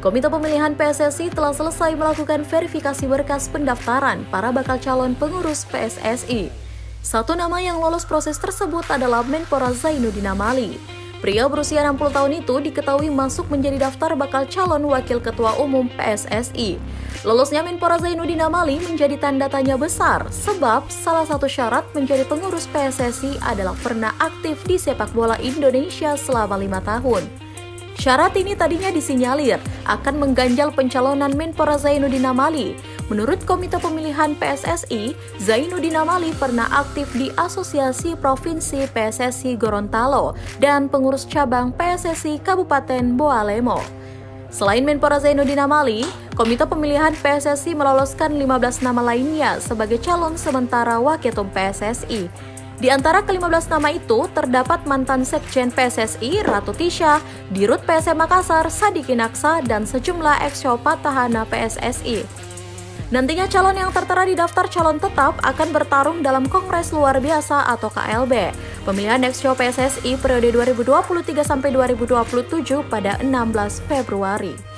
Komite Pemilihan PSSI telah selesai melakukan verifikasi berkas pendaftaran para bakal calon pengurus PSSI. Satu nama yang lolos proses tersebut adalah Menpora Zainuddin Amali. Pria berusia 60 tahun itu diketahui masuk menjadi daftar bakal calon Wakil Ketua Umum PSSI. Lolosnya Menpora Zainuddin Amali menjadi tanda tanya besar, sebab salah satu syarat menjadi pengurus PSSI adalah pernah aktif di sepak bola Indonesia selama 5 tahun. Syarat ini tadinya disinyalir akan mengganjal pencalonan Menpora Zainuddin Amali. Menurut Komite Pemilihan PSSI, Zainuddin Amali pernah aktif di Asosiasi Provinsi PSSI Gorontalo dan pengurus cabang PSSI Kabupaten Boalemo. Selain Menpora Zainuddin Amali, Komite Pemilihan PSSI meloloskan 15 nama lainnya sebagai calon sementara Waketum PSSI. Di antara ke-15 nama itu terdapat mantan Sekjen PSSI Ratu Tisha, Dirut PSM Makassar Sadiki Naksa, dan sejumlah ex-co Patahana PSSI. Nantinya calon yang tertera di daftar calon tetap akan bertarung dalam Kongres Luar Biasa atau KLB, pemilihan ex-co PSSI periode 2023 sampai 2027 pada 16 Februari.